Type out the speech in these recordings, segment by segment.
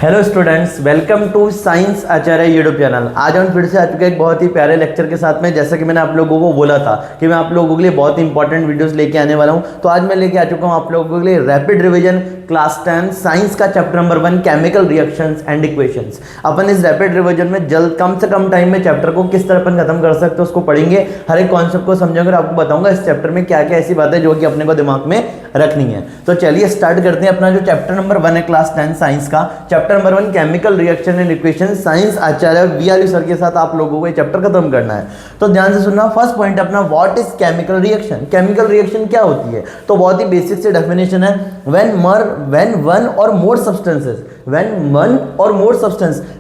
Hello students, welcome to science Acharya YouTube channel. आज हम फिर से आ चुके हैं एक बहुत ही प्यारे लेक्चर के साथ में। जैसा कि मैंने आप लोगों को बोला था कि मैं आप लोगों के लिए बहुत ही इंपॉर्टेंट वीडियोस लेके आने वाला हूं, तो आज मैं लेके आ चुका हूं आप लोगों के लिए रैपिड रिवीजन क्लास 10 साइंस का chapter number 1 chemical reactions and equations. अपन इस रैपिड रिवीजन में जल्द कम से कम टाइम में चैप्टर को किस तरह अपन खत्म कर सकते हैं उसको पढ़ेंगे, हर एक कॉन्सेप्ट को समझेंगे और आपको बताऊंगा इस चैप्टर में क्या क्या ऐसी बातें जो कि अपने को दिमाग में रखनी है। तो चलिए स्टार्ट करते हैं अपना जो चैप्टर नंबर 1 है क्लास 10 साइंस का, chapter number 1 chemical reaction and equation. Science आचार्य वीआरयू सर के साथ आप लोगों को ये चैप्टर खत्म करना है, तो ध्यान से सुनना। फर्स्ट पॉइंट अपना, what is chemical reaction. Chemical reaction क्या होती है, तो बहुत ही बेसिक से डेफिनेशन है, when one or more substance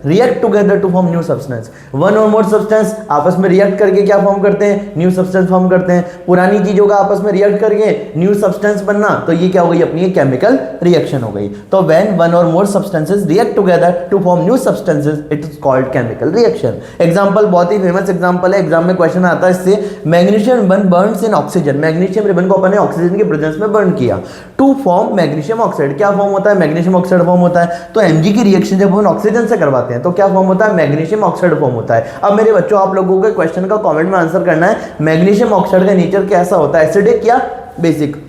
react together to form new substance. One or more substance आपस में रिएक्ट करके क्या फॉर्म करते हैं, न्यू सब्सटेंस फॉर्म करते हैं। पुरानी चीजों का आपस में रिएक्ट करके न्यू सब्सटेंस बनना, तो ये क्या हो गई अपनी केमिकल रिएक्शन हो गई। तो when one or more substances react together to form new substances it is called chemical reaction. Example बहुत ही फेमस एग्जांपल है, एग्जाम में क्वेश्चन आता है इससे, magnesium ribbon burns in oxygen. Magnesium ribbon को अपन ने ऑक्सीजन के प्रेजेंस में बर्न किया टू फॉर्म मैग्नीशियम ऑक्साइड। क्या फॉर्म होता है, मैग्नीशियम ऑक्साइड फॉर्म होता है। तो Mg की रिएक्शन जब हम ऑक्सीजन से करवाते हैं तो क्या फॉर्म होता है, मैग्नीशियम ऑक्साइड फॉर्म होता है। अब मेरे बच्चों आप लोगों के क्वेश्चन का कमेंट में आंसर करना है, मैग्नीशियम ऑक्साइड का नेचर कैसा होता है, एसिडिक या बेसिक।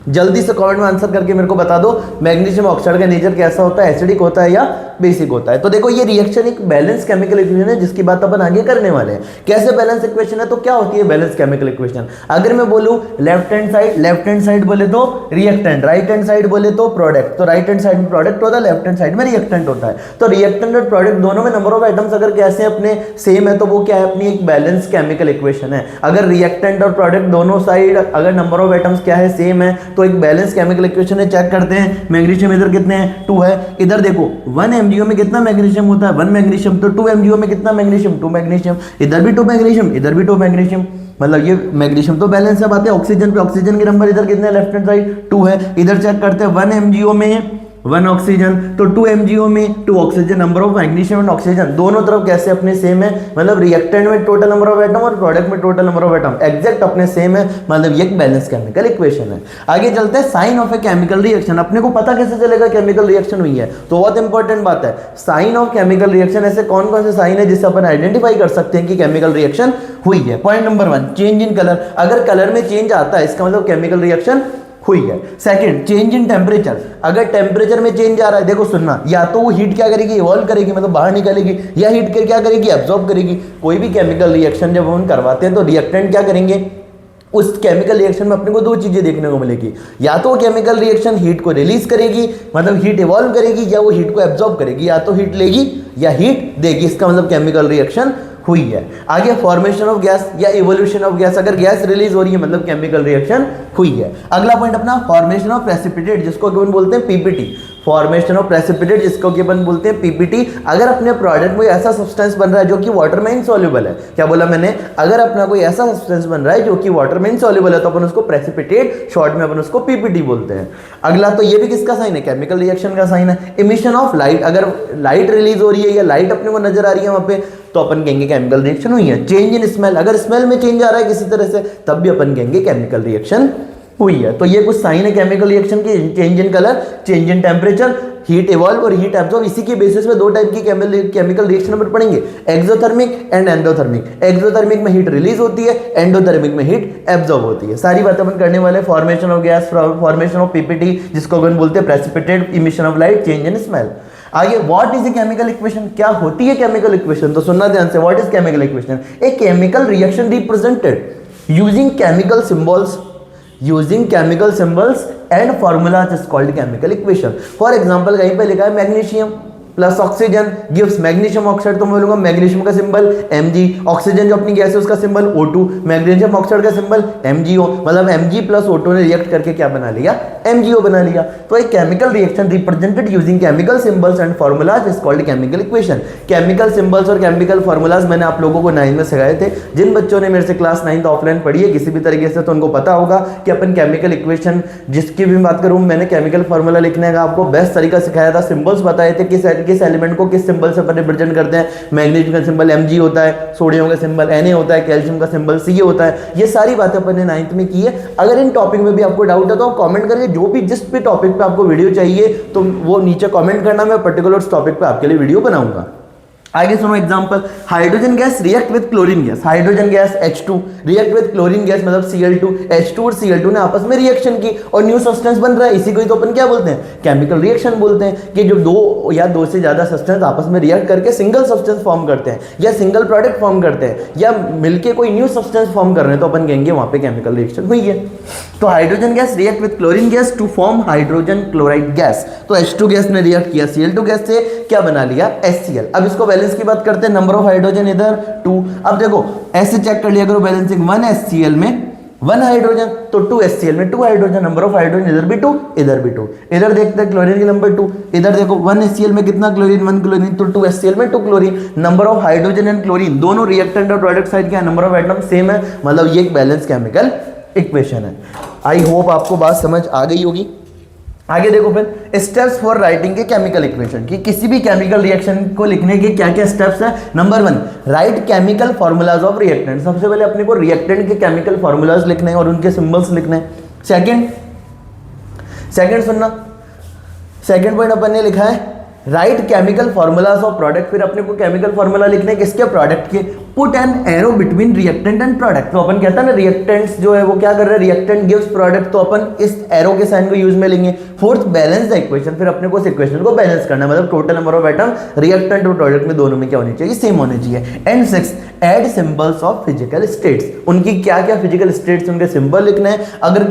जल्दी से कमेंट में आंसर करके मेरे को बता दो, मैग्नीशियम ऑक्साइड का नेचर कैसा होता है, एसिडिक होता है या बेसिक होता है। तो देखो ये रिएक्शन एक बैलेंस केमिकल इक्वेशन है जिसकी बात अपन आगे करने वाले हैं। कैसे बैलेंस इक्वेशन है, तो क्या होती है बैलेंस केमिकल इक्वेशन। अगर मैं बोलूं लेफ्ट हैंड साइड बोले तो रिएक्टेंट, राइट हैंड साइड बोले तो प्रोडक्ट। तो राइट हैंड साइड में प्रोडक्ट होता है, लेफ्ट हैंड साइड में रिएक्टेंट होता है। तो रिएक्टेंट और प्रोडक्ट दोनों में नंबर ऑफ आइटम्स अगर कैसे अपने सेम है तो वो क्या है, अपनी एक बैलेंस केमिकल इक्वेशन है। अगर रिएक्टेंट और प्रोडक्ट दोनों साइड अगर नंबर ऑफ आइटम्स क्या है, सेम है, तो एक बैलेंस केमिकल इक्वेशन है। चेक करते हैं, मैग्नीशियम इधर कितने हैं, 2 है। इधर देखो 1 MgO में कितना मैग्नीशियम होता है, 1 मैग्नीशियम। तो 2 MgO में कितना मैग्नीशियम, 2 मैग्नीशियम। इधर भी 2 मैग्नीशियम, इधर भी 2 मैग्नीशियम, मतलब ये मैग्नीशियम तो बैलेंस है। बात है ऑक्सीजन पे, ऑक्सीजन के नंबर इधर कितने, लेफ्ट हैंड साइड 2 है। इधर चेक करते हैं 1 MgO में 1 ऑक्सीजन, तो 2 MgO में 2 oxygen. Number of magnesium and oxygen दोनों तरफ कैसे अपने सेम है, मतलब रिएक्टेंट में टोटल नंबर ऑफ एटम और प्रोडक्ट में total number of atom exact अपने सेम है, मतलब ये एक बैलेंस केमिकल इक्वेशन है। आगे चलते हैं, sign of a chemical reaction. अपने को पता कैसे चलेगा केमिकल रिएक्शन हुई है, तो बहुत इंपॉर्टेंट बात है, साइन ऑफ केमिकल रिएक्शन। ऐसे कौन कौन से साइन है जिससे अपन आइडेंटिफाई कर सकते हैं कि केमिकल रिएक्शन हुई है। Point number 1, change in colour. अगर कलर में चेंज आता है इसका मतलब केमिकल रिएक्शन हुई है। Second, change in temperature. अगर टेम्परेचर में चेंज आ रहा है, देखो सुनना, या तो वो हीट क्या करेगी, इवॉल्व करेगी, मतलब बाहर निकलेगी, या हीट कर क्या करेगी, एब्जॉर्ब करेगी। कोई भी केमिकल रिएक्शन जब हम करवाते हैं तो रिएक्टेंट क्या करेंगे, उस केमिकल रिएक्शन में अपने को 2 चीजें देखने को मिलेगी, या तो केमिकल रिएक्शन हीट को रिलीज करेगी, मतलब हीट इवॉल्व करेगी, या वो हीट को एब्जॉर्ब करेगी, या तो हीट लेगी या हीट देगी। इसका मतलब केमिकल रिएक्शन हुई है। आगे फॉर्मेशन ऑफ गैस या इवोल्यूशन ऑफ गैस। अगर गैस रिलीज हो रही है मतलब केमिकल रिएक्शन हुई है। अगला पॉइंट अपना, फॉर्मेशन ऑफ प्रेसिपिटेट, जिसको अपन बोलते हैं पीपीटी। फॉर्मेशन ऑफ प्रेसिपिटेट जिसको कि अपन बोलते हैं पीपीटी। अगर अपने प्रोडक्ट में ऐसा सब्सटेंस बन रहा है जो कि वाटर में इनसॉल्युबल है, क्या बोला मैंने, अगर अपना कोई ऐसा सब्सटेंस बन रहा है जो कि वाटर में इनसॉल्युबल है तो अपन उसको प्रेसिपिटेट, शॉर्ट में अपन उसको पीपीटी बोलते हैं। अगला, तो ये भी किसका साइन है, केमिकल रिएक्शन का साइन है। इमिशन ऑफ लाइट, अगर लाइट रिलीज हो रही है या लाइट अपने को नजर आ रही है वहां पे तो अपन कहेंगे केमिकल रिएक्शन हुई है। चेंज इन स्मेल, अगर स्मेल में चेंज आ रहा है किसी तरह से तब भी अपन कहेंगे केमिकल रिएक्शन हुई है। तो ये कुछ साइन है केमिकल रिएक्शन की, change in colour, change in temperature, heat evolve और हीट एब्जॉर्ब। इसी के बेसिस पे 2 टाइप की केमिकल रिएक्शन अपन पढ़ेंगे, एक्सोथर्मिक एंड एंडोथर्मिक। एक्सोथर्मिक में हीट रिलीज होती है, एंडोथर्मिक में हीट एब्जॉर्ब होती है। सारी बातें अपन करने वाले, formation of gas, formation of PPT जिसको अपन बोलते हैं precipitate, emission of light, change in smell. आगे, what is a chemical equation, क्या होती है केमिकल इक्वेशन, तो सुनना ध्यान से। What is chemical equation, a chemical reaction represented using chemical symbols and formulas is called chemical equation. For example, कहीं पे लिखा है magnesium plus oxygen gives magnesium oxide, तो मैं बोलूंगा मैग्नीशियम का सिंबल Mg, ऑक्सीजन जो अपनी गैस है उसका सिंबल O2, मैग्नीशियम ऑक्साइड का सिंबल MgO, मतलब Mg प्लस O2 ने रिएक्ट करके क्या बना लिया, MgO बना लिया। तो एक chemical reaction represented using chemical symbols and formulas is called chemical equation. Chemical symbols और केमिकल फार्मूलाज मैंने आप लोगों को 9 में सिखाए थे। जिन बच्चों ने मेरे से क्लास 9 ऑफलाइन पढ़ी है किसी भी तरीके से तो उनको पता होगा कि अपन केमिकल इक्वेशन जिसकी भी बात करूं, मैंने केमिकल फार्मूला लिखने का आपको बेस्ट तरीका सिखाया था, सिंबल्स बताए थे किस किस एलिमेंट को किस सिंबल से अपन रिप्रेजेंट करते हैं। मैग्नीशियम का सिंबल Mg होता है, सोडियम का सिंबल Na होता है, कैल्शियम का सिंबल Ca होता है। ये सारी बातें अपन ने 9th में की है। अगर इन टॉपिक में भी आपको डाउट है तो आप कमेंट करके जो भी जिस भी टॉपिक पे आपको वीडियो चाहिए तो वो नीचे कमेंट करना, मैं पर्टिकुलर उस टॉपिक पे आपके लिए वीडियो बनाऊंगा। आगे सुनो example, hydrogen gas react with chlorine gas. Hydrogen gas H2 react with chlorine gas मतलब Cl2, H2 और Cl2 ने आपस में रिएक्शन की और न्यू सब्सटेंस बन रहा है। इसी को ही तो अपन क्या बोलते हैं, केमिकल रिएक्शन बोलते हैं, कि जो दो या दो से ज्यादा सब्सटेंस आपस में रिएक्ट करके सिंगल सब्सटेंस फॉर्म करते हैं या सिंगल प्रोडक्ट फॉर्म करते हैं या मिलके कोई न्यू सब्सटेंस फॉर्म कर रहे हैं, तो अपन कहेंगे वहां पे केमिकल रिएक्शन हुई है। तो hydrogen gas react with chlorine gas to form hydrogen chloride gas. तो H2 गैस ने रिएक्ट किया Cl2 गैस से, क्या बना लिया, HCl। अब इसको बैलेंस की बात करते हैं, नंबर ऑफ हाइड्रोजन इधर 2। अब देखो ऐसे चेक कर लिया करो बैलेंसिंग, 1 HCl में 1 हाइड्रोजन, तो 2 HCl में 2 हाइड्रोजन, नंबर ऑफ हाइड्रोजन इधर भी 2 इधर भी 2। इधर देखते हैं क्लोरीन की नंबर 2, इधर देखो 1 HCl में कितना क्लोरीन, 1 क्लोरीन, तो 2 HCl में 2 chlorine. Number of hydrogen and chlorine दोनों रिएक्टेंट और प्रोडक्ट साइड क्या, नंबर ऑफ एटम सेम है, मतलब ये एक बैलेंस केमिकल इक्वेशन है। आई होप आपको बात समझ आ गई होगी। आगे देखो फिर स्टेप्स फॉर राइटिंग के केमिकल इक्वेशन, कि किसी भी केमिकल रिएक्शन को लिखने के क्या क्या स्टेप्स है। Number 1, right chemical formulas of reactant. सबसे पहले अपने को रिएक्टेंट के केमिकल फॉर्मूलाज लिखने हैं और उनके सिंबल्स लिखने हैं। सेकंड सुनना, सेकंड पॉइंट अपन ने लिखा है right chemical formulas of product. फिर अपने को केमिकल फॉर्मूला लिखने किसके, प्रोडक्ट के। Put an arrow between reactant and product. तो अपन कहता है ना रिएक्टेंट्स जो है वो क्या कर रहे हैं, रिएक्टेंट गिव्स प्रोडक्ट, तो अपन इस एरो के साइन को यूज में लेंगे। Fourth, balance the equation. फिर अपने को इस इक्वेशन को बैलेंस करना है, मतलब total number of atom reactant और प्रोडक्ट में दोनों में क्या होनी चाहिए, सेम होने चाहिए। And six, add symbols of physical states. उनकी क्या क्या फिजिकल स्टेट्स, उनके सिंबल लिखने हैं। अगर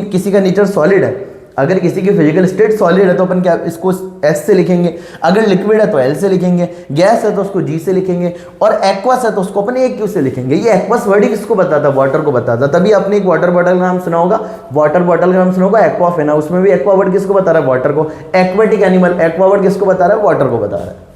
किसी का नेचर सॉलिड है, अगर किसी की फिजिकल स्टेट सॉलिड है तो अपन क्या इसको S से लिखेंगे, अगर लिक्विड है तो L से लिखेंगे, गैस है तो उसको G से लिखेंगे, और एक्वस है तो उसको अपन AQ से लिखेंगे। ये एक्वस वर्ड ही किसको बताता, वाटर को बताता। तभी आपने एक वाटर बॉटल का नाम सुना होगा, वाटर बॉटल का नाम सुना होगा एक्वाफिना, उसमें भी एक्वा वर्ड किसको बता रहा है, वाटर को। एक्वेटिक एनिमल, एक्वा वर्ड किसको बता रहा है, वाटर को बता रहा है।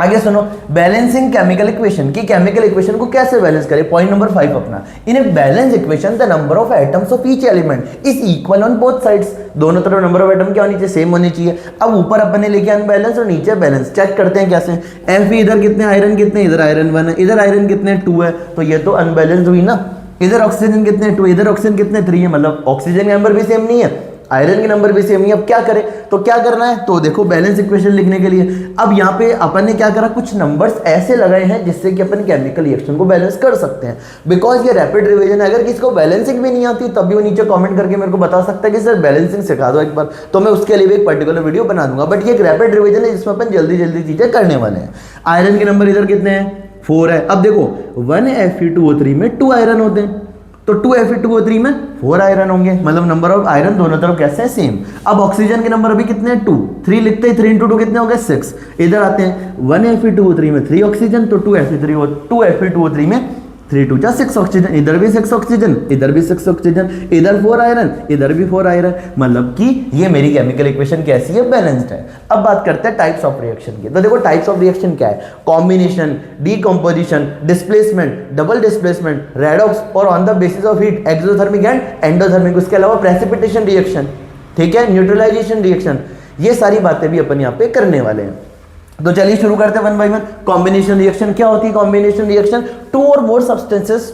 आगे सुनो, बैलेंसिंग केमिकल इक्वेशन, की केमिकल इक्वेशन को कैसे बैलेंस करें। पॉइंट नंबर 5 अपना, in a balance equation the number of atoms of each element is equal on both sides. दोनों तरफ नंबर ऑफ एटम क्या होनी चाहिए, सेम होनी चाहिए। अब ऊपर अपन ने लेके अनबैलेंस और नीचे बैलेंस। चेक करते हैं कैसे, Fe इधर कितने आयरन कितने, इधर आयरन 1 है, इधर आयरन कितने 2 है, तो ये तो अनबैलेंस हुई ना। इधर ऑक्सीजन कितने 2, इधर ऑक्सीजन कितने 3 है, मतलब ऑक्सीजन के नंबर भी सेम नहीं है, आयरन के नंबर भी सेम नहीं। अब क्या करें, तो क्या करना है, तो देखो बैलेंस इक्वेशन लिखने के लिए अब यहाँ पे अपन ने क्या करा, कुछ नंबर्स ऐसे लगाए हैं जिससे कि अपन केमिकल रिएक्शन को बैलेंस कर सकते हैं। बिकॉज ये रैपिड रिवीजन है, अगर किसी को बैलेंसिंग भी नहीं आती तब भी वो नीचे कमेंट करके मेरे को बता सकता है कि सर बैलेंसिंग सिखा दो एक बार, तो मैं उसके लिए भी एक पर्टिकुलर वीडियो बना दूंगा। बट ये एक रैपिड रिवीजन है जिसमें अपन जल्दी जल्दी चीजें करने वाले हैं। आयरन के नंबर इधर कितने हैं, 4 है। अब देखो 1Fe2O3 में 2 आयरन होते हैं, तो 2Fe2O3 में 4 आयरन होंगे, मतलब नंबर ऑफ आयरन दोनों तरफ कैसे हैं, सेम। अब ऑक्सीजन के नंबर अभी कितने हैं, 2, 3 लिखते हैं, 3 × 2 कितने हो गए, 6। इधर आते हैं 1Fe2O3 में 3 ऑक्सीजन, तो 2Fe2O3 में 3 × 2 = 6 ऑक्सीजन, इधर भी 6 ऑक्सीजन, इधर भी 6 ऑक्सीजन, इधर 4 आयरन, इधर भी 4 आयरन, मतलब कि ये मेरी केमिकल इक्वेशन कैसी है, बैलेंस्ड है। अब बात करते हैं टाइप्स ऑफ रिएक्शन की। तो देखो टाइप्स ऑफ रिएक्शन क्या है, combination, decomposition, displacement, double displacement, redox, और on the basis of heat exothermic and endothermic. उसके अलावा प्रेसिपिटेशन रिएक्शन, ठीक है, न्यूट्रलाइजेशन रिएक्शन, ये सारी बातें भी अपन यहाँ पे करने वाले हैं। तो चलिए शुरू करते हैं 1 by 1। कॉम्बिनेशन रिएक्शन क्या होती है, combination reaction, two or more substances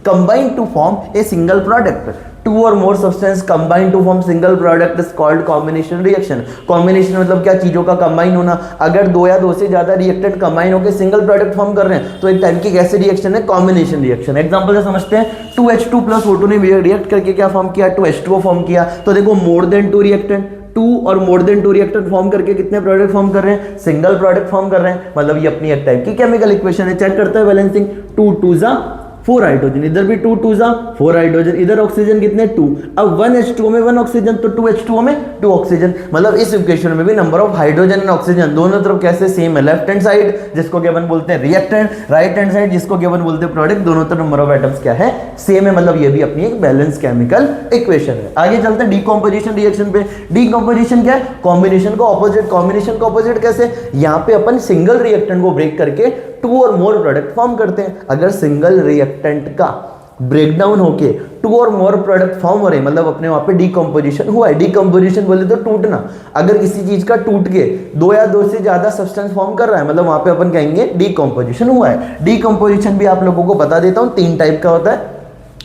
combine to form a single product. Two or more substance combine to form single product is called combination reaction. Combination मतलब क्या, चीजों का कंबाइन होना। अगर 2 या 2 से ज्यादा रिएक्टेंट कंबाइन होकर सिंगल प्रोडक्ट फॉर्म कर रहे हैं तो एक टाइप की कैसे रिएक्शन है, कॉम्बिनेशन रिएक्शन। एग्जांपल से समझते हैं, 2H2 + O2 ने रिएक्ट करके क्या फॉर्म किया, 2H2O फॉर्म किया। तो देखो मोर देन 2 रिएक्टेंट, 2 और मोर देन 2 रिएक्टेंट फॉर्म करके कितने प्रोडक्ट फॉर्म कर रहे हैं, सिंगल प्रोडक्ट फॉर्म कर रहे हैं, मतलब ये अपनी एक टाइप की केमिकल इक्वेशन है। चेक करते हैं बैलेंसिंग, 2 × 2 = 4 हाइड्रोजन, इधर भी 2 × 2 = 4 हाइड्रोजन, इधर ऑक्सीजन कितने 2। अब 1H2O में 1 ऑक्सीजन, तो 2H2O में 2 ऑक्सीजन, मतलब इस इक्वेशन में भी number of hydrogen and oxygen दोनों तरफ कैसे सेम है। लेफ्ट हैंड साइड जिसको कि अपन बोलते हैं रिएक्टेंट, राइट हैंड साइड जिसको कि अपन बोलते हैं प्रोडक्ट, दोनों तरफ नंबर ऑफ एटम्स क्या है, सेम है, मतलब ये भी अपनी एक बैलेंस केमिकल इक्वेशन है। आगे चलते हैं डीकंपोजिशन रिएक्शन पे। डीकंपोजिशन क्या है, कॉम्बिनेशन का ऑपोजिट। कॉम्बिनेशन का ऑपोजिट कैसे, यहाँ पे अपन सिंगल रिएक्टेंट को ब्रेक करके 2 और मोर प्रोडक्ट फॉर्म करते हैं। अगर सिंगल रिएक्टेंट का ब्रेकडाउन होके to or more product form हो रहे हैं, मतलब अपने वहां पे डीकंपोजिशन हुआ है। डीकंपोजिशन बोले तो टूटना, अगर किसी चीज का टूट के दो या दो से ज्यादा सब्सटेंस फॉर्म कर रहा है, मतलब वहां पे अपन कहेंगे डीकंपोजिशन हुआ है। डीकंपोजिशन भी आप लोगों को बता देता हूं, 3 टाइप का होता है।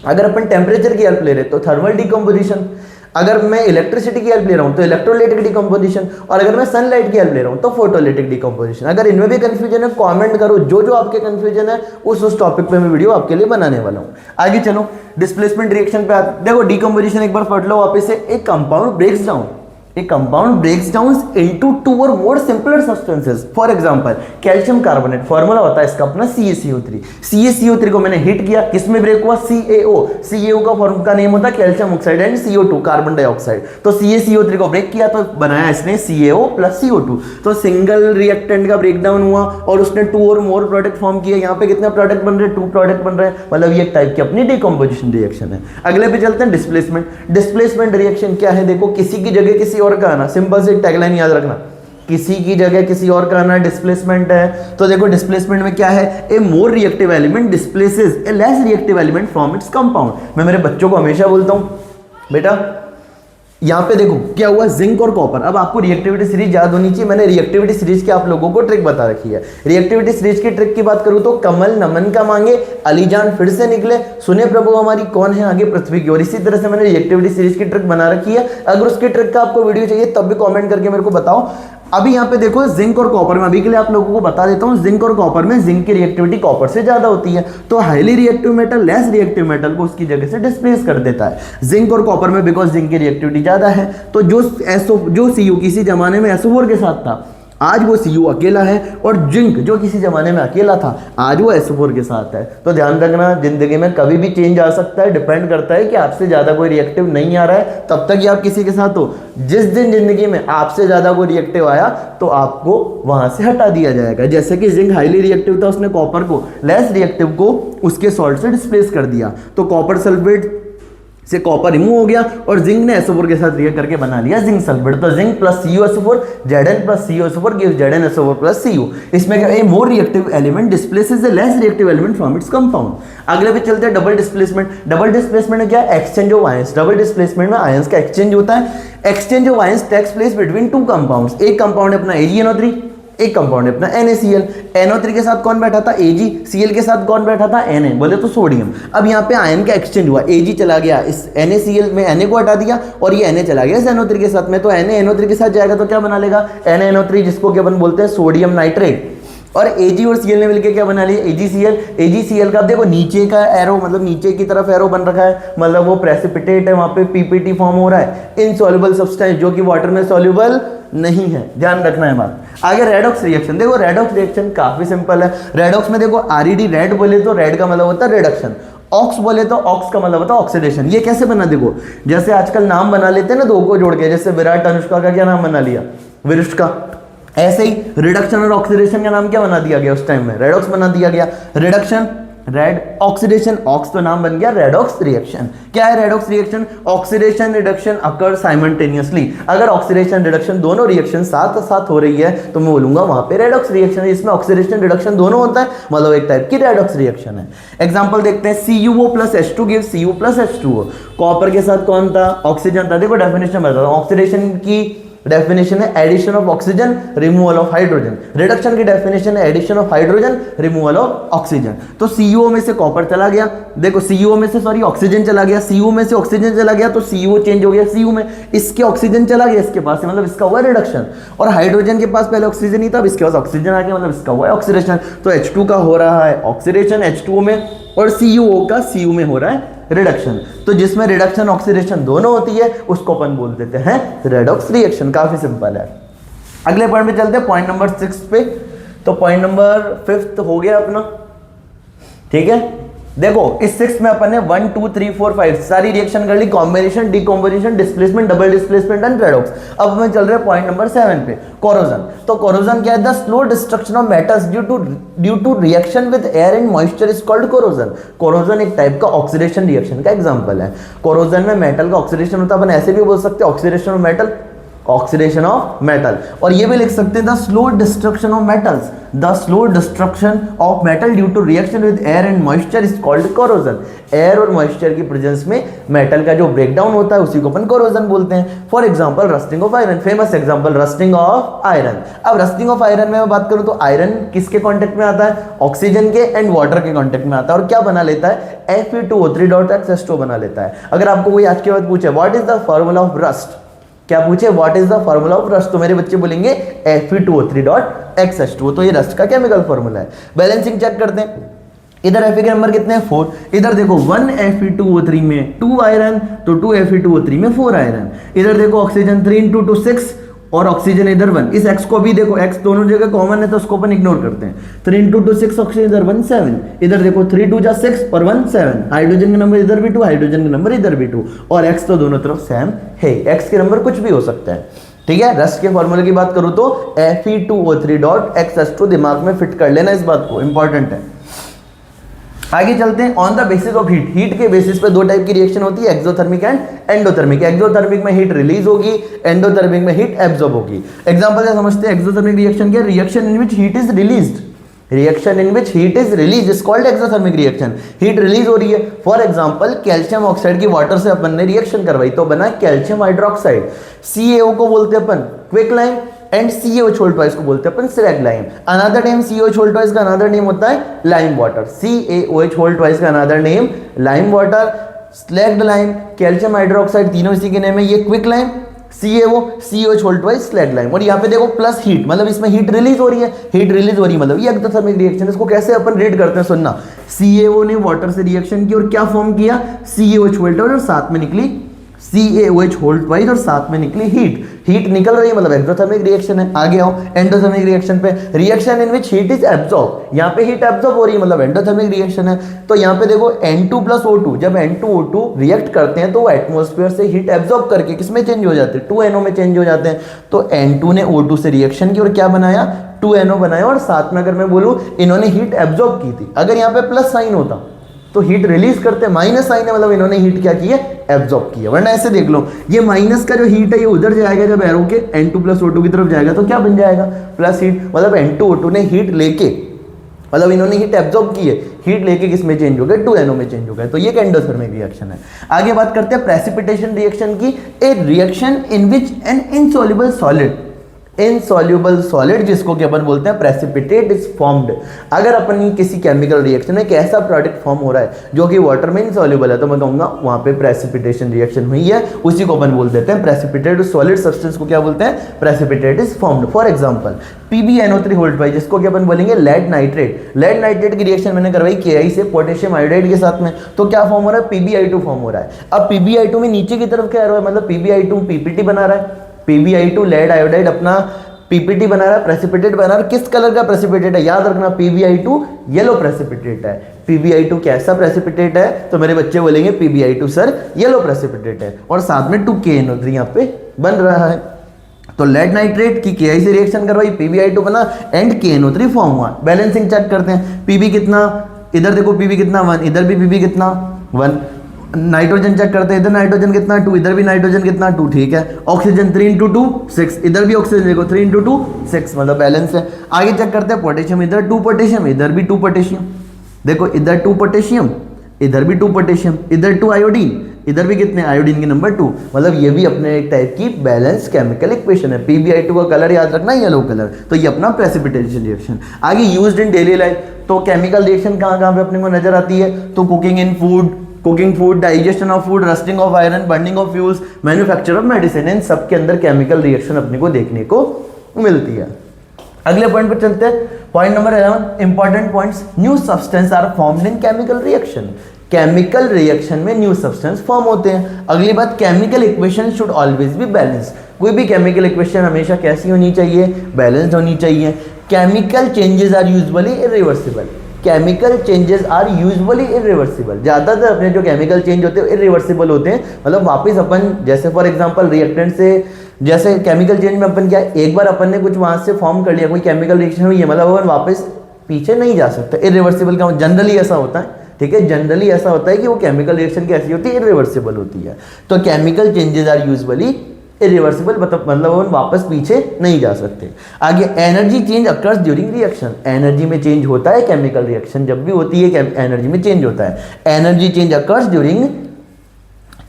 अगर अपन टेम्परेचर की हेल्प ले रहे तो थर्मल डीकंपोजिशन, अगर मैं इलेक्ट्रिसिटी की हेल्प ले रहा हूं तो इलेक्ट्रोलाइटिक डीकंपोजिशन, और अगर मैं सनलाइट की हेल्प ले रहा हूं तो फोटोलाइटिक डीकंपोजिशन। अगर इनमें भी कंफ्यूजन है कमेंट करो, जो जो आपके कंफ्यूजन है उस टॉपिक पे मैं वीडियो आपके लिए बनाने वाला हूं। आगे चलो, डिस्प्लेसमेंट रिएक्शन पे आते। देखो डीकंपोजिशन एक बार पढ़ लो वापस से। एक compound breaks down, a compound breaks down into 2 or more simpler substances. For example, calcium carbonate, formula होता है इसका अपना CaCO3। CaCO3 को मैंने हिट किया, किसमें ब्रेक हुआ? CaO। CaO का फॉर्म का नेम होता है calcium oxide and CO2 carbon dioxide. तो CaCO3 को ब्रेक किया तो बनाया इसने CaO प्लस CO2। तो सिंगल रिएक्टेंट का ब्रेकडाउन हुआ और उसने 2 और मोर प्रोडक्ट फॉर्म किया। यहाँ पे कितने प्रोडक्ट बन रहे हैं? 2 प्रोडक्ट बन रहे हैं, मतलब ये एक टाइप की अपनी डीकंपोजिशन रिएक्शन है। अगले पे चलते हैं, डिस्प्लेसमेंट। डिस्प्लेसमेंट रिएक्शन क्या है? देखो किसी की जगह किसी और का आना, सिंपल से टैगलाइन याद रखना, किसी की जगह किसी और का आना डिस्प्लेसमेंट है। तो देखो डिस्प्लेसमेंट में क्या है? A more reactive element displaces a less reactive element from its compound. मैं मेरे बच्चों को हमेशा बोलता हूं बेटा यहाँ पे देखो क्या हुआ, जिंक और कॉपर। अब आपको रिएक्टिविटी सीरीज याद होनी चाहिए, मैंने रिएक्टिविटी सीरीज की आप लोगों को ट्रिक बता रखी है। रिएक्टिविटी सीरीज की ट्रिक की बात करूं तो कमल नमन का मांगे, अलीजान फिर से निकले, सुने प्रभु हमारी कौन है आगे पृथ्वी की। और इसी तरह से मैंने रिएक्टिविटी सीरीज की ट्रिक बना रखी है। अगर उसकी ट्रिक का आपको वीडियो चाहिए तब भी कॉमेंट करके मेरे को बताओ। अभी यहाँ पे देखो जिंक और कॉपर में, अभी के लिए आप लोगों को बता देता हूँ, जिंक और कॉपर में जिंक की रिएक्टिविटी कॉपर से ज्यादा होती है। तो highly reactive metal less reactive metal को उसकी जगह से डिस्प्लेस कर देता है। जिंक और कॉपर में बिकॉज जिंक की रिएक्टिविटी ज्यादा है। तो जो Cu किसी जमाने में SO4 के साथ था, आज वो Cu अकेला है, और जिंक जो किसी जमाने में अकेला था आज वो SO4 के साथ है। तो ध्यान रखना, जिंदगी में कभी भी चेंज आ सकता है, डिपेंड करता है कि आपसे ज्यादा कोई रिएक्टिव नहीं आ रहा है तब तक ही आप किसी के साथ हो। जिस दिन जिंदगी में आपसे ज्यादा कोई रिएक्टिव आया तो आपको वहां से हटा दिया जाएगा। जैसे कि जिंक हाईली रिएक्टिव था, उसने कॉपर को लेस रिएक्टिव को उसके सॉल्ट से डिस्प्लेस कर दिया, तो कॉपर सल्फेट से कॉपर रिमूव हो गया और जिंक ने SO4 के साथ रिएक्ट करके बना लिया जिंक सल्फेट। तो zinc plus CuSO4 Zn plus CuSO4 gives ZnSO4 plus Cu। इसमें क्या है? मोर reactive element displaces a less reactive element from its compound. अगले पे चलते हैं डबल डिस्प्लेसमेंट। डबल डिस्प्लेसमेंट में क्या है? Exchange of ions. Double displacement में आयंस का एक्सचेंज होता है। Exchange of ions takes place between 2 compounds. एक कंपाउंड है अपना AgNO3, एक कंपाउंड है अपना NaCl। NO3 के साथ कौन बैठा था? Ag। Cl के साथ कौन बैठा था? Na, बोले तो सोडियम। अब यहाँ पे आयन का एक्सचेंज हुआ, Ag चला गया इस NaCl में, Na को हटा दिया, और ये Na चला गया इस NO3 के साथ में। तो Na NO3 के साथ जाएगा तो क्या बना लेगा? NaNO3, जिसको कि अपन बोलते हैं सोडियम नाइट्रेट। और Ag और Cl ने मिलकर क्या बना लिया? AgCl। AgCl का देखो नीचे का एरो, मतलब नीचे की तरफ एरो बन रखा है, मतलब वो प्रेसिपिटेट है, वहां पे PPT फॉर्म हो रहा है, इनसॉल्युबल सब्सटेंस जो कि वाटर में सॉल्युबल नहीं है, ध्यान रखना है बात। आगे रेडॉक्स रिएक्शन। देखो रेडॉक्स रिएक्शन काफी सिंपल है। रेडॉक्स में देखो RED, रेड बोले तो रेड का मतलब होता है रिडक्शन, ऑक्स बोले तो ऑक्स का मतलब होता है ऑक्सीडेशन। ये कैसे बना? देखो जैसे आजकल नाम बना लेते हैं ना दो को जोड़ के, जैसे विराट अनुष्का का क्या नाम बना लिया? विरुष्का। ऐसे ही रिडक्शन और ऑक्सीडेशन का नाम क्या बना दिया गया उस टाइम में? रेडॉक्स बना दिया गया। रिडक्शन रेड, ऑक्सीडेशन ऑक्स, तो नाम बन गया रेडॉक्स रिएक्शन। क्या है redox reaction? Oxidation reduction occur simultaneously. अगर ऑक्सीडेशन रिडक्शन दोनों रिएक्शन साथ साथ हो रही है तो मैं बोलूंगा वहां पे रेडॉक्स रिएक्शन है। इसमें ऑक्सीडेशन रिडक्शन दोनों होता है, मतलब एक टाइप की रेडॉक्स रिएक्शन है। एग्जांपल देखते हैं, CuO plus H2 gives Cu plus H2O। Copper के साथ कौन था? ऑक्सीजन था। देखो डेफिनेशन बताता हूं। ऑक्सीडेशन की डेफिनेशन है addition of oxygen removal of hydrogen. Reduction की डेफिनेशन है addition of hydrogen removal of oxygen. तो CO में से कॉपर चला गया, देखो CO में से सॉरी ऑक्सीजन चला गया, CO में से ऑक्सीजन चला गया तो CO चेंज हो गया Cu में। इसके ऑक्सीजन चला गया इसके पास, मतलब इसका हुआ रिडक्शन। और हाइड्रोजन के पास पहले ऑक्सीजन ही था, अब इसके पास ऑक्सीजन आ गया, मतलब इसका हुआ ऑक्सीडेशन। तो H2 का हो रहा है ऑक्सीडेशन H2O में, और CuO का Cu में हो रहा है रिडक्शन। तो जिसमें रिडक्शन ऑक्सीडेशन दोनों होती है उसको अपन बोल देते हैं रेडॉक्स रिएक्शन। काफी सिंपल है। अगले पॉइंट पे चलते हैं, पॉइंट नंबर 6 पे। तो पॉइंट नंबर 5 हो गया अपना, ठीक है। देखो इस 6 में अपन ने 1 2 3 4 5 सारी रिएक्शन कर ली, combination, decomposition, displacement, double displacement and redox. अब हमें चल रहे हैं पॉइंट नंबर 7 पे, कोरोजन। तो कोरोजन क्या है? The slow destruction of metals due to reaction with air and moisture is called corrosion. Corrosion एक टाइप का ऑक्सीडेशन रिएक्शन का एग्जांपल है। कोरोजन में मेटल का ऑक्सीडेशन होता है, अपन ऐसे भी बोल सकते हैं oxidation of metal, oxidation of metal. और ये भी लिख सकते हैं the slow destruction of metals, the slow destruction of metal due to reaction with air and moisture is called corrosion. Air और मॉइस्चर की प्रेजेंस में मेटल का जो ब्रेकडाउन होता है उसी को अपन कोरोजन बोलते हैं। For example rusting of iron, famous example rusting of iron. अब रस्टिंग ऑफ आयरन में मैं बात करूं तो आयरन किसके कांटेक्ट में आता है, ऑक्सीजन के एंड वाटर के कांटेक्ट में आता है और क्या बना लेता है, Fe2O3.X बना लेता है। अगर आपको कोई आज के बाद पूछे what is the formula of rust, क्या पूछे what is the formula of rust, तो मेरे बच्चे बोलेंगे Fe2O3.X, तो ये रस्ट का केमिकल फॉर्मूला है। बैलेंसिंग चेक करते हैं, इधर Fe के नंबर कितने हैं 4, इधर देखो 1 Fe2O3 में 2 आयरन तो 2 Fe2O3 में 4 आयरन, इधर देखो ऑक्सीजन 3 into 2 6 और ऑक्सीजन इधर 1, इस x को भी देखो x दोनों जगह कॉमन है तो उसको अपन इग्नोर करते हैं। 3 into 2 6 ऑक्सीजन इधर 1 7, इधर देखो 3 2 6 और 1 7, हाइड्रोजन का नंबर इधर भी 2, हाइड्रोजन का नंबर इधर भी 2 और x तो दोनों तरफ सेम है, x के नंबर कुछ भी हो सकता है, ठीक है। रस्ट के फॉर्मूले की बात करूं तो Fe2O3.X, दिमाग में फिट कर लेना इस बात को, इंपॉर्टेंट है। आगे चलते हैं, on the basis of heat, heat के बेसिस पे दो टाइप की रिएक्शन होती है, एक्सोथर्मिक एंड एंडोथर्मिक। एक्सोथर्मिक में हीट रिलीज होगी, एंडोथर्मिक में हीट एब्जॉर्ब होगी। एग्जांपल से समझते हैं एक्सोथर्मिक रिएक्शन क्या, reaction in which heat is released, reaction in which heat is release is called exothermic reaction, heat release हो रही है। फॉर एग्जांपल कैल्शियम ऑक्साइड की वाटर से अपन ने रिएक्शन करवाई तो बना कैल्शियम हाइड्रोक्साइड, CaO को बोलते हैं अपन quick lime and CaOH whole twice को बोलते हैं अपन slag lime. Another name CaOH whole twice का अनदर नेम होता है lime water, CaOH whole twice का another name lime water, slaked lime, calcium hydroxide, तीनों इसी के नेम है। ये quick lime, CaOH whole twice slag lime. और यहाँ पे देखो प्लस हीट, मतलब इसमें हीट रिलीज हो रही है, हीट रिलीज हो रही है मतलब ये एक्सोथर्मिक रिएक्शन। इसको कैसे अपन रीड करते हैं सुनना, CaO ने वाटर से रिएक्शन की और क्या फॉर्म किया, CaOH होल ट्वाइस और साथ में निकली CaOH होल ट्वाइस और साथ में निकली हीट, हीट निकल रही है मतलब एक्सोथर्मिक रिएक्शन है। आगे आओ एंडोथर्मिक रिएक्शन पे, reaction in which heat is absorb, यहाँ पे हीट एब्जॉर्ब हो रही है मतलब एंडोथर्मिक रिएक्शन है। तो यहाँ पे देखो N2 + O2, जब N2O2 रिएक्ट करते हैं तो वो एटमॉस्फेयर से हीट एब्जॉर्ब करके किसमें चेंज हो जाते हैं, 2NO में चेंज हो जाते हैं। तो N2 ने O2 से रिएक्शन की और क्या बनाया, 2NO बनाया और साथ में अगर मैं बोलूं इन्होंने हीट एब्जॉर्ब की थी। अगर यहाँ पे प्लस साइन होता तो हीट रिलीज करते, माइनस साइन है मतलब इन्होंने हीट क्या की है, एब्जॉर्ब की है। वरना ऐसे देख लो ये माइनस का जो हीट है ये उधर जाएगा, जब एरो के N2 + O2 की तरफ जाएगा तो क्या बन जाएगा, प्लस हीट, मतलब N2O2 ने हीट लेके, मतलब इन्होंने हीट एब्जॉर्ब की है, हीट लेके किसमें चेंज हो गए, 2NO में चेंज हो गए। तो ये एंडोथर्मिक रिएक्शन है। आगे बात करते हैं प्रेसिपिटेशन रिएक्शन की, ए reaction in which N insoluble solid, insoluble solid जिसको कि अपन बोलते हैं प्रेसिपिटेट इज फॉर्म्ड। अगर अपन किसी केमिकल रिएक्शन में एक ऐसा प्रोडक्ट फॉर्म हो रहा है जो कि वाटर में इनसॉल्युबल है तो मैं कहूंगा वहां पे प्रेसिपिटेशन रिएक्शन हुई है, उसी को अपन बोल देते हैं प्रेसिपिटेट। सॉलिड सब्सटेंस को क्या बोलते हैं, precipitate is formed. For example PbNO3 whole twice जिसको कि अपन बोलेंगे लेड नाइट्रेट, लेड नाइट्रेट की रिएक्शन मैंने करवाई Ki से पोटेशियम आयोडाइड के साथ में, तो क्या फॉर्म हो रहा है, PbI2 फॉर्म हो रहा है। अब PbI2 में नीचे की तरफ क्या आ रहा है, मतलब PbI2 PPT बना रहा है, PbI2 लेड आयोडाइड अपना PPT बना रहा है, प्रेसिपिटेट बना रहा है। किस कलर का प्रेसिपिटेट है, याद रखना PbI2 येलो प्रेसिपिटेट है। PbI2 कैसा प्रेसिपिटेट है, तो मेरे बच्चे बोलेंगे PbI2 सर येलो प्रेसिपिटेट है और साथ में 2KNO3 यहाँ पे बन रहा है। तो लेड नाइट्रेट की Ki से रिएक्शन करवाई, PbI2 बना एंड KNO3 फॉर्म हुआ। बैलेंसिंग चेक करते हैं, Pb कितना, इधर देखो Pb कितना 1, इधर भी Pb कितना 1। नाइट्रोजन चेक करते हैं, इधर नाइट्रोजन कितना 2, इधर भी नाइट्रोजन कितना 2, ठीक है। ऑक्सीजन 3 into 2 6, इधर भी ऑक्सीजन देखो 3 into 2 6, मतलब बैलेंस है। आगे चेक करते हैं पोटेशियम, इधर 2 पोटेशियम, इधर भी 2 पोटेशियम, देखो इधर 2 पोटेशियम, इधर भी 2 पोटेशियम, इधर 2 आयोडीन, इधर भी कितने आयोडीन के नंबर 2, मतलब ये भी अपने एक टाइप की बैलेंस केमिकल इक्वेशन है। PbI2 का कलर याद रखना येलो कलर, तो ये अपना प्रेसिपिटेशन रिएक्शन। आगे यूज्ड इन डेली लाइफ, तो केमिकल रिएक्शन कहाँ कहाँ पे अपने को नजर आती है, तो cooking in food, cooking food, digestion of food, rusting of iron, burning of fuels, manufacture of medicine, इन सब के अंदर केमिकल रिएक्शन अपने को देखने को मिलती है। अगले पॉइंट पर चलते हैं, point number 11, important points. New substance are formed in chemical reaction, chemical reaction में न्यू सब्सटेंस फॉर्म होते हैं। अगली बात, chemical equation should always be balance, कोई भी केमिकल इक्वेशन हमेशा कैसी होनी चाहिए, बैलेंस्ड होनी चाहिए। Chemical changes are usually irreversible, chemical changes are usually irreversible, ज्यादातर अपने जो केमिकल चेंज होते हैं इरिवर्सिबल होते हैं, मतलब वापस अपन, जैसे फॉर एग्जांपल रिएक्टेंट से, जैसे केमिकल चेंज में अपन क्या, एक बार अपन ने कुछ वहां से फॉर्म कर लिया, कोई केमिकल रिएक्शन हुई है, मतलब अपन वापस पीछे नहीं जा सकते। इरिवर्सिबल का जनरली ऐसा होता है, ठीक है, जनरली ऐसा होता है कि वो केमिकल रिएक्शन कैसी होती है, इरिवर्सिबल होती है। तो chemical changes are usually irreversible, मतलब वो वापस पीछे नहीं जा सकते। आगे energy change occurs during reaction, energy में चेंज होता है केमिकल रिएक्शन जब भी होती है एनर्जी में चेंज होता है, energy change occurs during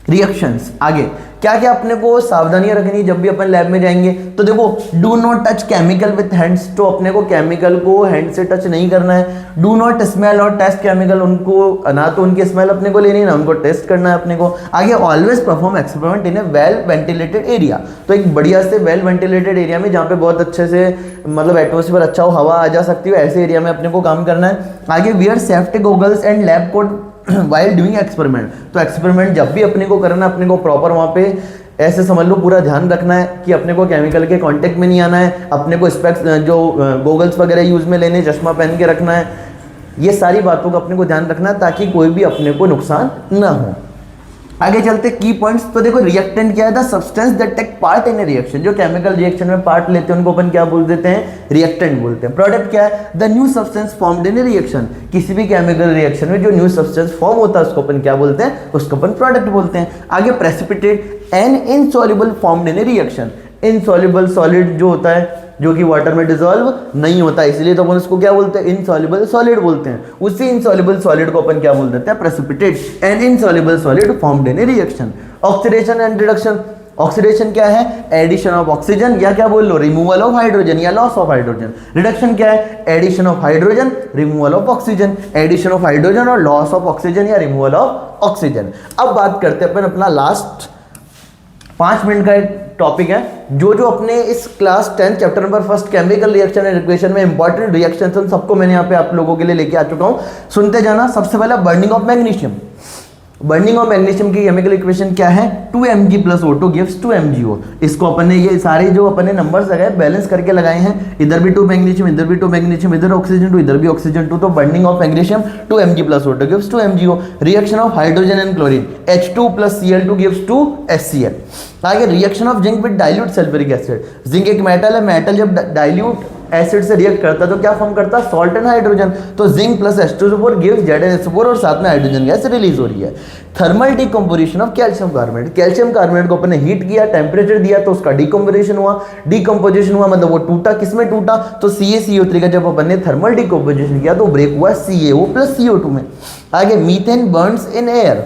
reactions. आगे क्या क्या अपने को सावधानियां रखनी जब भी अपन लैब में जाएंगे, तो देखो do not touch chemical with hands, तो अपने को केमिकल को हैंड से टच नहीं करना है। डू नॉट स्मेल और टेस्ट केमिकल, उनको ना तो उनकी स्मेल अपने को लेनी है ना उनको टेस्ट करना है अपने को। आगे always perform experiment in A well ventilated area, तो एक बढ़िया से वेल वेंटिलेटेड एरिया में जहाँ पे बहुत अच्छे से मतलब एटमोस्फेयर अच्छा हो, हवा आ जा सकती हो, ऐसे एरिया में अपने को काम करना है। आगे wear safety goggles and lab coat while doing experiment, तो एक्सपेरिमेंट जब भी अपने को करना है अपने को प्रॉपर वहाँ पे ऐसे समझ लो पूरा ध्यान रखना है कि अपने को केमिकल के कांटेक्ट में नहीं आना है, अपने को स्पेक्स जो गोगल्स वगैरह यूज में लेने, चश्मा पहन के रखना है, ये सारी बातों का अपने को ध्यान रखना है ताकि कोई भी अपने को नुकसान ना हो। आगे चलते की पॉइंट्स, तो देखो रिएक्टेंट क्या है, the substance that take part in a reaction, जो केमिकल रिएक्शन में पार्ट लेते हैं उनको अपन क्या बोल देते हैं, रिएक्टेंट बोलते हैं। प्रोडक्ट क्या है, the new substance formed in a reaction, किसी भी केमिकल रिएक्शन में जो न्यू सब्सटेंस फॉर्म होता है उसको अपन क्या बोलते हैं, उसको अपन प्रोडक्ट बोलते हैं। आगे precipitate an insoluble formed in a reaction, insoluble solid जो होता है जो कि वाटर में डिसॉल्व नहीं होता, इसलिए तो अपन उसको क्या बोलते हैं, इनसॉल्युबल सॉलिड बोलते हैं। उसी इनसॉल्युबल सॉलिड को अपन क्या बोल देते हैं, precipitate an insoluble solid formed in a reaction. Oxidation and reduction, oxidation क्या है, एडिशन ऑफ ऑक्सीजन या क्या बोल लो, रिमूवल ऑफ हाइड्रोजन या लॉस ऑफ हाइड्रोजन। रिडक्शन क्या है, addition of hydrogen, removal of oxygen, addition of hydrogen और लॉस ऑफ ऑक्सीजन या रिमूवल ऑफ ऑक्सीजन। अब बात करते हैं अपन अपना लास्ट 5 मिनट का एक टॉपिक है जो अपने इस class 10 chapter number 1 chemical reaction and equation में इंपॉर्टेंट रिएक्शंस उन सबको मैंने यहाँ पे आप लोगों के लिए लेके आ चुका हूँ, सुनते जाना। सबसे पहला burning of magnesium, burning of magnesium की केमिकल इक्वेशन क्या है, 2Mg + O2 gives 2MgO। इसको अपन ने ये सारे जो अपन ने नंबर्स लगाए बैलेंस करके लगाए हैं, इधर भी 2 मैग्नीशियम, इधर भी 2 मैग्नीशियम, इधर ऑक्सीजन 2, इधर भी ऑक्सीजन 2, तो burning of magnesium 2Mg + O2 gives 2MgO। Reaction of hydrogen and chlorine, H2 + Cl2 gives 2HCl। आगे reaction of zinc with dilute sulphuric acid, zinc एक मेटल है, मेटल जब डाइल्यूट एसिड से react करता है तो क्या फॉर्म करता है, सॉल्ट एंड हाइड्रोजन, तो जिंक + H2SO4 गिव्स ZnHO4 और साथ में हाइड्रोजन गैस रिलीज हो रही है। Thermal decomposition of calcium carbonate, calcium carbonate को अपने हीट किया, टेम्परेचर दिया तो उसका डिकम्पोजिशन हुआ, डिकम्पोजिशन हुआ मतलब वो टूटा, किसमें टूटा, तो CaCO3 का जब अपन ने थर्मल डिकम्पोजिशन किया तो ब्रेक हुआ CaO + CO2 में। आगे methane Burns in air,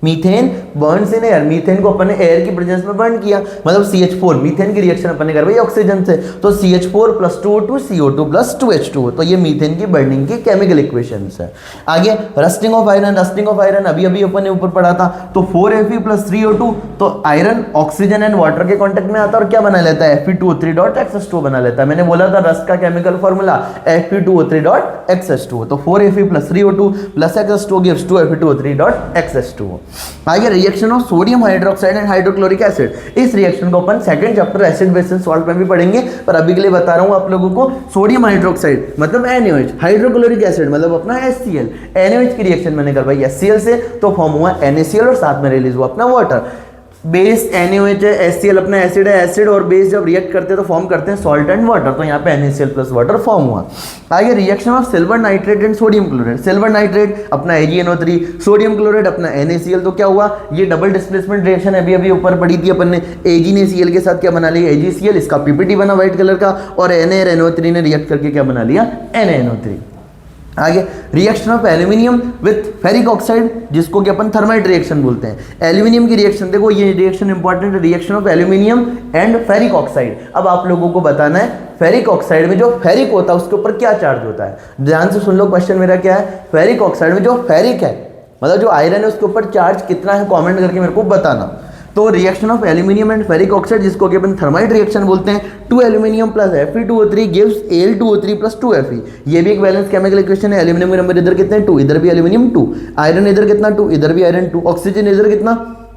methane Burns in air, methane को अपन ने एयर की प्रेजेंस में बर्न किया मतलब CH4, मीथेन की रिएक्शन अपन ने करवाई ऑक्सीजन से, तो CH4 + 2O2 CO2 + 2H2O, तो ये मीथेन की बर्निंग की केमिकल इक्वेशंस है। आगे rusting of iron, rusting of iron अभी अभी अपन ने ऊपर पढ़ा था, तो 4Fe + 3O2, तो आयरन ऑक्सीजन एंड वाटर के कांटेक्ट में आता है और क्या बना लेता है, Fe2O3.XH2 बना लेता है। मैंने बोला था रस्ट का केमिकल फॉर्मूला Fe2O3.XH2, तो 4Fe + 3O2 + XH2 gives 2Fe2O3.XH2। आगे reaction of sodium hydroxide and hydrochloric acid, इस रिएक्शन को अपन second chapter acid base and salt में भी पढ़ेंगे, पर अभी के लिए बता रहा हूं आप लोगों को। सोडियम हाइड्रोक्साइड मतलब NaOH, हाइड्रोक्लोरिक एसिड मतलब अपना HCl, NaOH की रिएक्शन मैंने करवाई HCl से तो फॉर्म हुआ NaCl और साथ में रिलीज हुआ अपना वाटर। बेस NaOH है, HCl अपना एसिड है, एसिड और बेस जब रिएक्ट करते हैं तो फॉर्म करते हैं सॉल्ट एंड वाटर, तो यहाँ पे NaCl + वाटर फॉर्म हुआ। आगे reaction of silver nitrate and sodium chloride, silver nitrate अपना AgNO3, सोडियम क्लोराइड अपना NaCl, तो क्या हुआ, ये डबल डिस्प्लेसमेंट रिएक्शन अभी अभी ऊपर पड़ी थी अपन ने, Ag ने Cl के साथ क्या बना लिया, AgCl, इसका PPT बना व्हाइट कलर का, और Na और NO3 ने रिएक्ट करके क्या बना लिया, NaNO3। आगे reaction of aluminium with ferric oxide, जिसको कि अपन थर्माइट रिएक्शन बोलते हैं। एल्यूमिनियम की रिएक्शन देखो, ये रिएक्शन इंपॉर्टेंट है, reaction of aluminium and ferric oxide. अब आप लोगों को बताना है फेरिक ऑक्साइड में जो फेरिक होता है उसके ऊपर क्या चार्ज होता है, ध्यान से सुन लो क्वेश्चन मेरा क्या है, फेरिक ऑक्साइड में जो फेरिक है मतलब जो आयरन है उसके ऊपर चार्ज कितना है, कॉमेंट करके मेरे को बताना। तो reaction of aluminium and ferric oxide, जिसको कि अपन थर्माइट रिएक्शन बोलते हैं, 2 aluminium + Fe2O3 gives Al2O3 + 2Fe। ये भी एक बैलेंस केमिकल इक्वेशन है। एल्यूमिनियम के नंबर इधर कितने 2, इधर भी एल्यूमिनियम 2, आयरन इधर कितना 2, इधर भी आयरन 2, ऑक्सीजन इधर कितना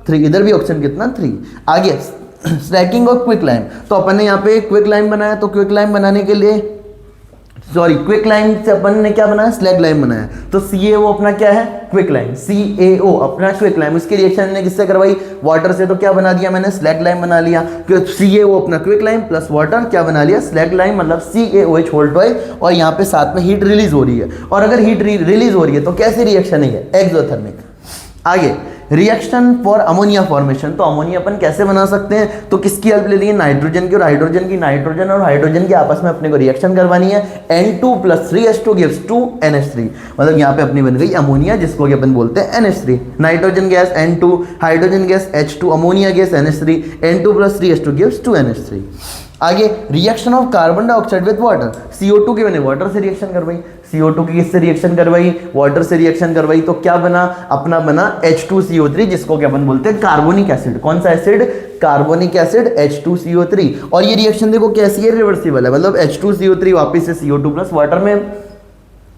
3, इधर भी ऑक्सीजन कितना 3। आगे स्टैकिंग ऑफ क्विक लाइम, तो अपन ने यहाँ पे क्विक लाइम बनाया, तो क्विक लाइम बनाने के लिए क्विक लाइम से अपन ने क्या बनाया, स्लैग लाइम बनाया, तो CaO अपना क्या है, क्विक लाइम, CaO अपना क्विक लाइम, उसकी रिएक्शन ने किससे करवाई, वाटर से, तो क्या बना दिया मैंने, स्लैग लाइम बना लिया। CaO अपना क्विक लाइम प्लस वाटर क्या बना लिया, स्लैग लाइम, मतलब CaOH, और यहाँ पे साथ में हीट रिलीज हो रही है, और अगर हीट रिलीज हो रही है तो कैसी रिएक्शन है, एक्सोथर्मिक। आगे रिएक्शन फॉर अमोनिया फॉर्मेशन, तो अमोनिया अपन कैसे बना सकते हैं, तो किसकी हेल्प ले लेंगे, नाइट्रोजन की और हाइड्रोजन की। नाइट्रोजन और हाइड्रोजन की आपस में अपने को रिएक्शन करवानी है, N2 + 3H2 gives 2NH3, मतलब यहाँ पे अपनी बन गई अमोनिया, जिसको कि अपन बोलते हैं NH3। Nitrogen gas N2, hydrogen gas H2, ammonia gas NH3, N2 + 3H2 gives 2NH3। आगे reaction of carbon dioxide with water, CO2 की मैंने वाटर से रिएक्शन करवाई, CO2 की किससे रिएक्शन करवाई, वाटर से रिएक्शन करवाई, तो क्या बना, अपना बना H2CO3, जिसको क्या अपन बोलते हैं कार्बोनिक एसिड। कौन सा एसिड, कार्बोनिक एसिड H2CO3। और ये रिएक्शन देखो कैसी है, रिवर्सिबल है, मतलब H2CO3 वापस से CO2 प्लस वाटर में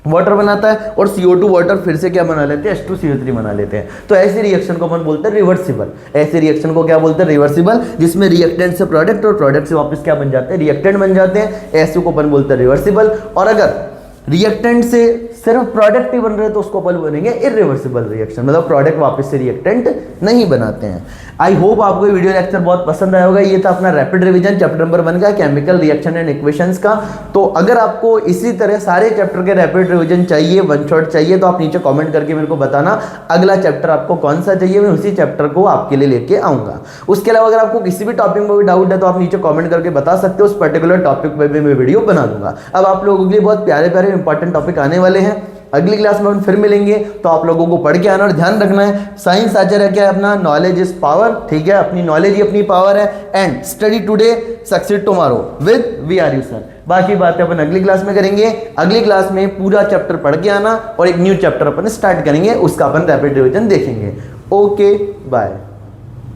वाटर बनाता है, और CO2 वाटर फिर से क्या बना लेते हैं, H2CO3 बना लेते हैं। तो ऐसी रिएक्शन को अपन बोलते हैं रिवर्सिबल। ऐसी रिएक्शन को क्या बोलते हैं, रिवर्सिबल, जिसमें रिएक्टेंट से प्रोडक्ट और प्रोडक्ट से वापस क्या बन जाते हैं, रिएक्टेंट बन जाते हैं। ऐसे को अपन बोलते हैं रिवर्सिबल। और अगर रिएक्टेंट से सिर्फ प्रोडक्ट ही बन रहे तो उसको अपन बनेंगे इरिवर्सिबल रिएक्शन, मतलब प्रोडक्ट वापस से रिएक्टेंट नहीं बनाते हैं। आई होप आपको ये वीडियो लेक्चर बहुत पसंद आया होगा। ये था अपना रैपिड रिवीजन चैप्टर नंबर 1 का, केमिकल रिएक्शन एंड इक्वेशंस का। तो अगर आपको इसी तरह सारे चैप्टर के रैपिड रिवीजन चाहिए, वन शॉट चाहिए, तो आप नीचे कमेंट करके मेरे को बताना अगला चैप्टर आपको कौन सा चाहिए, मैं उसी चैप्टर को आपके लिए लेके आऊंगा। उसके अलावा अगर आपको किसी भी टॉपिक में कोई डाउट है तो आप नीचे कॉमेंट करके बता सकते हो, उस पर्टिकुलर टॉपिक पर भी मैं वीडियो बना दूंगा। अब आप लोगों के लिए बहुत प्यारे प्यारे इंपॉर्टेंट टॉपिक आने वाले हैं। अगली क्लास में हम फिर मिलेंगे, तो आप लोगों को पढ़ के आना और ध्यान रखना है, साइंस आचार्य क्या है अपना, नॉलेज इज पावर, ठीक है, अपनी नॉलेज ही अपनी पावर है। And study today succeed tomorrow with VRU sir. बाकी बातें अपन अगली क्लास में करेंगे। अगली क्लास में पूरा चैप्टर पढ़ के आना और एक न्यू चैप्टर अपन स्टार्ट करेंगे, उसका अपन रैपिड रिवीजन देखेंगे। Okay bye.